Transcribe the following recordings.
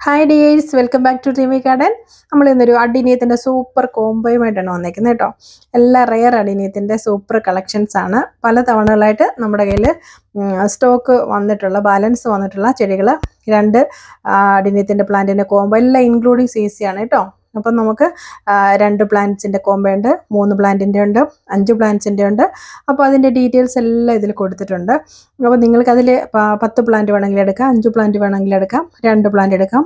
Hi dears, welcome back to dreamy garden. നമ്മൾ ഇന്നൊരു അഡിനിയത്തിൻ്റെ super കോംബോയുമായിട്ടാണ് വന്നേക്കുന്നത് കേട്ടോ. എല്ലാ റെയർ അഡിനിയത്തിൻ്റെ സൂപ്പർ കളക്ഷൻസ് ആണ്. പല തവണകളായിട്ട് നമ്മുടെ കയ്യിൽ സ്റ്റോക്ക് വന്നിട്ടുള്ള ബാലൻസ് വന്നിട്ടുള്ള ചെടികൾ, രണ്ട് അഡിനിയത്തിൻ്റെ പ്ലാന്റിൻ്റെ കോംബോ എല്ലാം ഇൻക്ലൂഡിങ് CC ആണ് കേട്ടോ. അപ്പം നമുക്ക് 2 പ്ലാന്റ്സിൻ്റെ കോംബോ ഉണ്ട്, 3 പ്ലാന്റിൻ്റെ ഉണ്ട്, 5 പ്ലാന്റ്സിൻ്റെ ഉണ്ട്. അപ്പോൾ അതിൻ്റെ ഡീറ്റെയിൽസ് എല്ലാം ഇതിൽ കൊടുത്തിട്ടുണ്ട്. അപ്പോൾ നിങ്ങൾക്കതിൽ 10 പ്ലാന്റ് വേണമെങ്കിൽ എടുക്കാം, 5 പ്ലാന്റ് വേണമെങ്കിൽ എടുക്കാം, 2 പ്ലാന്റ് എടുക്കാം.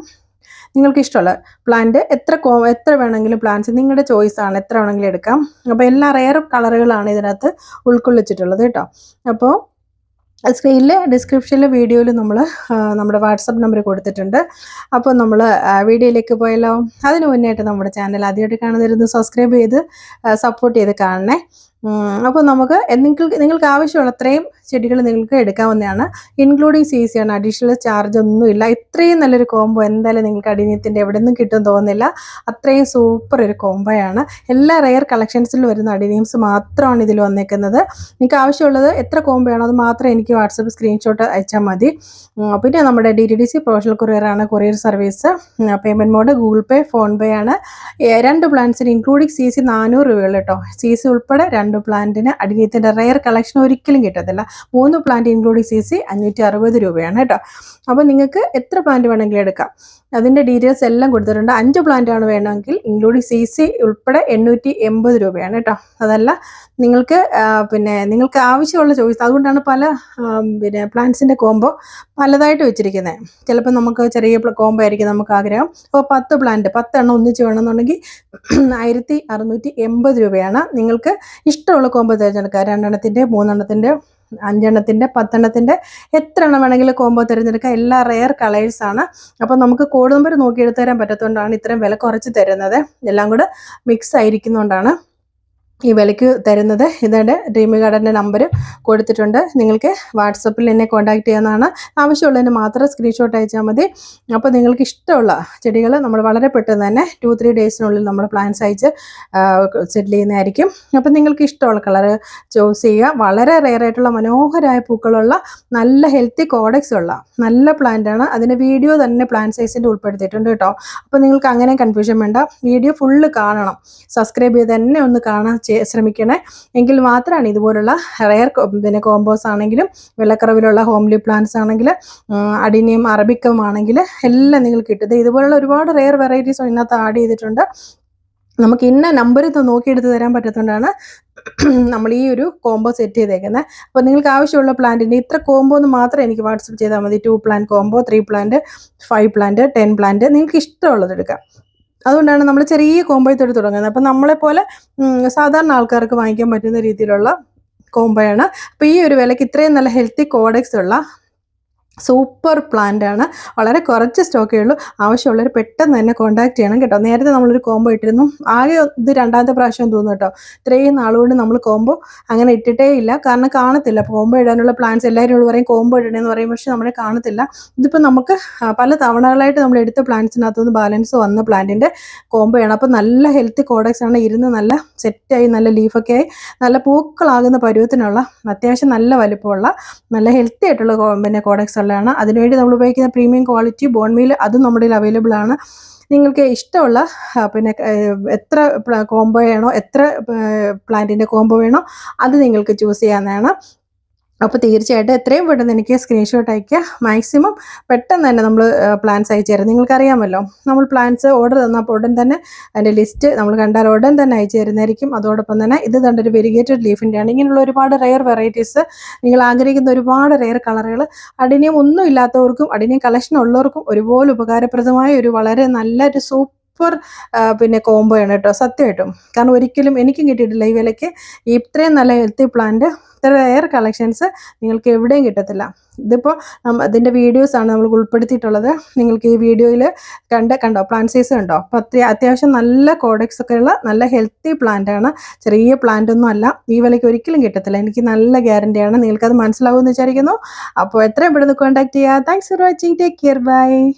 നിങ്ങൾക്ക് ഇഷ്ടമുള്ള പ്ലാന്റ് എത്ര വേണമെങ്കിലും പ്ലാന്റ്സ് നിങ്ങളുടെ ചോയ്സാണ്, എത്ര വേണമെങ്കിലും എടുക്കാം. അപ്പോൾ എല്ലാ റെയർ കളറുകളാണ് ഇതിനകത്ത് ഉൾക്കൊള്ളിച്ചിട്ടുള്ളത് കേട്ടോ. അപ്പോൾ സ്ക്രീനിൽ ഡിസ്ക്രിപ്ഷനിൽ വീഡിയോയിൽ നമ്മൾ നമ്മുടെ വാട്സപ്പ് നമ്പർ കൊടുത്തിട്ടുണ്ട്. അപ്പോൾ നമ്മൾ വീഡിയോയിലേക്ക് പോയാലോ. അതിന് മുന്നേയായിട്ട് നമ്മുടെ ചാനൽ ആദ്യമായിട്ട് കാണുന്നവരൊന്ന് സബ്സ്ക്രൈബ് ചെയ്ത് സപ്പോർട്ട് ചെയ്ത് കാണണേ. അപ്പോൾ നമുക്ക് നിങ്ങൾക്ക് ആവശ്യമുള്ള അത്രയും ചെടികൾ നിങ്ങൾക്ക് എടുക്കാവുന്നതാണ്. ഇൻക്ലൂഡിങ് CC ആണ്, അഡീഷണൽ ചാർജ് ഒന്നുമില്ല. ഇത്രയും നല്ലൊരു കോംബോ എന്തായാലും നിങ്ങൾക്ക് അഡിനിയത്തിൻ്റെ എവിടെ നിന്നും കിട്ടും തോന്നുന്നില്ല. അത്രയും സൂപ്പർ ഒരു കോംബോയാണ്. എല്ലാ റെയർ കളക്ഷൻസിൽ വരുന്ന അഡിനിയംസ് മാത്രമാണ് ഇതിൽ വന്നേക്കുന്നത്. നിങ്ങൾക്ക് ആവശ്യമുള്ളത് എത്ര കോംബോ ആണോ അത് മാത്രം എനിക്ക് വാട്സപ്പ് സ്ക്രീൻഷോട്ട് അയച്ചാൽ മതി. പിന്നെ നമ്മുടെ DTDC പ്രൊഫഷണൽ കൊറിയറാണ് courier service. Payment mode Google Pay, PhonePe ആണ്. 2 പ്ലാന്റ്സിന് ഇൻക്ലൂഡിങ് CC 400 രൂപയുള്ളൂ കേട്ടോ. CC ഉൾപ്പെടെ 2 പ്ലാന്റിന് അഡിനിയത്തിൻ്റെ റെയർ കളക്ഷൻ ഒരിക്കലും കിട്ടത്തില്ല. 3 പ്ലാന്റ് ഇൻക്ലൂഡിങ് CC 560 രൂപയാണ് കേട്ടോ. അപ്പോൾ നിങ്ങൾക്ക് എത്ര പ്ലാന്റ് വേണമെങ്കിലും എടുക്കാം. അതിൻ്റെ ഡീറ്റെയിൽസ് എല്ലാം കൊടുത്തിട്ടുണ്ട്. 5 പ്ലാന്റ് ആണ് വേണമെങ്കിൽ ഇൻക്ലൂഡിങ് CC ഉൾപ്പെടെ 880 രൂപയാണ് കേട്ടോ. അതല്ല നിങ്ങൾക്ക് ആവശ്യമുള്ള ചോയ്സ്. അതുകൊണ്ടാണ് പല പ്ലാന്റ്സിൻ്റെ കോംബോ പലതായിട്ട് വെച്ചിരിക്കുന്നത്. ചിലപ്പോൾ നമുക്ക് ചെറിയ കോംബോ ആയിരിക്കും നമുക്ക് ആഗ്രഹം. അപ്പോൾ 10 പ്ലാന്റ് 10 എണ്ണം ഒന്നിച്ച് വേണമെന്നുണ്ടെങ്കിൽ 1680 രൂപയാണ്. നിങ്ങൾക്ക് ഇഷ്ടമുള്ള കോംബോ തിരഞ്ഞെടുക്കുക. 2 എണ്ണത്തിൻ്റെ, 3 എണ്ണത്തിൻ്റെ, 5 എണ്ണത്തിൻ്റെ, 10 എണ്ണത്തിൻ്റെ, എത്ര എണ്ണം വേണമെങ്കിലും കോംബോ തിരഞ്ഞെടുക്കുക. എല്ലാ റെയർ കളേഴ്സാണ്. അപ്പോൾ നമുക്ക് കോഡ് നമ്പർ നോക്കി എടുത്തു തരാൻ പറ്റാത്തതുകൊണ്ടാണ് ഇത്രയും വില കുറച്ച് തരുന്നത്. എല്ലാം കൂടെ മിക്സ് ആയിരിക്കുന്നതുകൊണ്ടാണ് ഈ വിലയ്ക്ക് തരുന്നത്. ഇതാണ് ഡ്രീമി ഗാർഡൻ്റെ നമ്പർ കൊടുത്തിട്ടുണ്ട്. നിങ്ങൾക്ക് വാട്സപ്പിൽ എന്നെ കോൺടാക്ട് ചെയ്യാവുന്നതാണ്. ആവശ്യമുള്ളതിന് മാത്രം സ്ക്രീൻഷോട്ട് അയച്ചാൽ മതി. അപ്പോൾ നിങ്ങൾക്ക് ഇഷ്ടമുള്ള ചെടികൾ നമ്മൾ വളരെ പെട്ടെന്ന് തന്നെ 2-3 ഡേയ്സിനുള്ളിൽ നമ്മൾ പ്ലാന്റ്സ് അയച്ച് സെറ്റിൽ ചെയ്യുന്നതായിരിക്കും. അപ്പോൾ നിങ്ങൾക്ക് ഇഷ്ടമുള്ള കളറ് ചൂസ് ചെയ്യുക. വളരെ റെയർ ആയിട്ടുള്ള മനോഹരമായ പൂക്കളുള്ള നല്ല ഹെൽത്തി കോഡക്സ് ഉള്ള നല്ല പ്ലാന്റാണ്. അതിൻ്റെ വീഡിയോ തന്നെ പ്ലാന്റ് സൈസിൻ്റെ ഉൾപ്പെടുത്തിയിട്ടുണ്ട് കേട്ടോ. അപ്പോൾ നിങ്ങൾക്ക് അങ്ങനെ കൺഫ്യൂഷൻ വേണ്ട. വീഡിയോ ഫുള്ള് കാണണം. സബ്സ്ക്രൈബ് ചെയ്ത് തന്നെ ഒന്ന് കാണാൻ ശ്രമിക്കണേ. എങ്കിൽ മാത്രമാണ് ഇതുപോലുള്ള റെയർ കോമ്പോസ് ആണെങ്കിലും, വെള്ളക്കറവിലുള്ള ഹോംലി പ്ലാന്റ്സ് ആണെങ്കിൽ, അഡിനിയം അറബിക്കം ആണെങ്കിൽ എല്ലാം നിങ്ങൾക്ക് കിട്ടും. ഇതുപോലുള്ള ഒരുപാട് റെയർ വെറൈറ്റീസ് ഇതിനകത്ത് ആഡ് ചെയ്തിട്ടുണ്ട്. നമുക്ക് ഇന്ന നമ്പർ നോക്കിയെടുത്ത് തരാൻ പറ്റത്തുകൊണ്ടാണ് നമ്മൾ ഈ ഒരു കോംബോ സെറ്റ് ചെയ്തേക്കുന്നത്. അപ്പോൾ നിങ്ങൾക്ക് ആവശ്യമുള്ള പ്ലാന്റിൻ്റെ ഇത്ര കോംബോ എന്ന് മാത്രം എനിക്ക് വാട്സപ്പ് ചെയ്താൽ മതി. 2 plant combo, 3 plant, 5 plant, 10 plant, നിങ്ങൾക്ക് ഇഷ്ടമുള്ളത് എടുക്കാം. അതുകൊണ്ടാണ് നമ്മൾ ചെറിയ കോംബോയിൽ തുടങ്ങുന്നത്. അപ്പം നമ്മളെപ്പോലെ സാധാരണ ആൾക്കാർക്ക് വാങ്ങിക്കാൻ പറ്റുന്ന രീതിയിലുള്ള കോംബോയാണ്. അപ്പോൾ ഈ ഒരു വിലയ്ക്ക് ഇത്രയും നല്ല ഹെൽത്തി കോഡക്സ് ഉള്ള സൂപ്പർ പ്ലാന്റ് ആണ്. വളരെ കുറച്ച് സ്റ്റോക്കേ ഉള്ളൂ. ആവശ്യമുള്ളവർ പെട്ടെന്ന് തന്നെ കോൺടാക്ട് ചെയ്യണം കേട്ടോ. നേരത്തെ നമ്മളൊരു കോംബോ ഇട്ടിരുന്നു. ആകെ ഇത് 2ാമത്തെ പ്രാവശ്യം തോന്നുന്നു കേട്ടോ. ഇത്രയും നാളുകൊണ്ട് നമ്മൾ കോംബോ അങ്ങനെ ഇട്ടിട്ടേ ഇല്ല. കാരണം കാണത്തില്ല. കോംബോ ഇടാനുള്ള പ്ലാന്റ്സ് എല്ലാവരും പറയും കോംബോ ഇടണമെന്ന് പറയും, പക്ഷെ നമ്മളെ കാണത്തില്ല. ഇതിപ്പോൾ നമുക്ക് പല തവണകളായിട്ട് നമ്മൾ എടുത്ത പ്ലാന്റ്സിനകത്തുനിന്ന് ബാലൻസ് വന്ന പ്ലാന്റിൻ്റെ കോംബോയാണ്. അപ്പോൾ നല്ല ഹെൽത്തി കോഡക്സ് ആണ്. ഇരുന്ന് നല്ല സെറ്റായി നല്ല ലീഫൊക്കെ ആയി നല്ല പൂക്കളാകുന്ന പരുവത്തിനുള്ള അത്യാവശ്യം നല്ല വലിപ്പമുള്ള നല്ല ഹെൽത്തി ആയിട്ടുള്ള കോഡക്സ് ാണ്. അതിനുവേണ്ടി നമ്മൾ ഉപയോഗിക്കുന്ന പ്രീമിയം ക്വാളിറ്റി ബോൺ മീൽ അതും നമ്മുടെ കയ്യിൽ അവൈലബിൾ ആണ്. നിങ്ങൾക്ക് ഇഷ്ടമുള്ള എത്ര കോംബോ ആണോ, എത്ര പ്ലാന്റിൻ്റെ കോംബോ വേണോ അത് നിങ്ങൾക്ക് ചൂസ് ചെയ്യാവുന്നതാണ്. അപ്പോൾ തീർച്ചയായിട്ടും എത്രയും പെട്ടെന്ന് എനിക്ക് സ്ക്രീൻഷോട്ട് അയയ്ക്കുക. മാക്സിമം പെട്ടെന്ന് തന്നെ നമ്മൾ പ്ലാന്റ്സ് അയച്ചു തരാം. നിങ്ങൾക്കറിയാമല്ലോ, നമ്മൾ പ്ലാന്റ്സ് ഓർഡർ തന്നപ്പോൾ ഉടൻ തന്നെ അതിൻ്റെ ലിസ്റ്റ് നമ്മൾ കണ്ടാൽ ഉടൻ തന്നെ അയച്ചു തരുന്നതായിരിക്കും. അതോടൊപ്പം തന്നെ ഇത് കണ്ടൊരു വെരിഗേറ്റഡ് ലീഫിൻ്റെയാണ്. ഇങ്ങനെയുള്ള ഒരുപാട് റെയർ വെറൈറ്റീസ്, നിങ്ങൾ ആഗ്രഹിക്കുന്ന ഒരുപാട് റെയർ കളറുകൾ, അഡിനിയം ഒന്നും ഇല്ലാത്തവർക്കും അഡിനിയം കളക്ഷൻ ഉള്ളവർക്കും ഒരുപോലെ ഉപകാരപ്രദമായ ഒരു വളരെ നല്ലൊരു സൂപ്പർ കോംബോയാണ് കേട്ടോ. സത്യമായിട്ടും. കാരണം ഒരിക്കലും എനിക്കും കിട്ടിയിട്ടില്ല ഈ വിലയ്ക്ക് ഇത്രയും നല്ല ഹെൽത്തി പ്ലാന്റ്, ഇത്ര റെയർ കളക്ഷൻസ് നിങ്ങൾക്ക് എവിടെയും കിട്ടത്തില്ല. ഇതിപ്പോൾ അതിൻ്റെ വീഡിയോസാണ് നമ്മൾ ഉൾപ്പെടുത്തിയിട്ടുള്ളത്. നിങ്ങൾക്ക് ഈ വീഡിയോയിൽ കണ്ടോ പ്ലാന്റ് സൈസ് കണ്ടോ. അപ്പോൾ അത്യാവശ്യം നല്ല കോഡക്സ് ഒക്കെ ഉള്ള നല്ല ഹെൽത്തി പ്ലാന്റ് ആണ്. ചെറിയ പ്ലാന്റ് ഒന്നും അല്ല. ഈ വിലയ്ക്ക് ഒരിക്കലും കിട്ടത്തില്ല. എനിക്ക് നല്ല ഗ്യാരണ്ടിയാണ്. നിങ്ങൾക്കത് മനസ്സിലാവുമെന്ന് വിചാരിക്കുന്നു. അപ്പോൾ എത്രയും പെട്ടെന്ന് കോൺടാക്ട് ചെയ്യുക. Thanks for watching. Take care. By.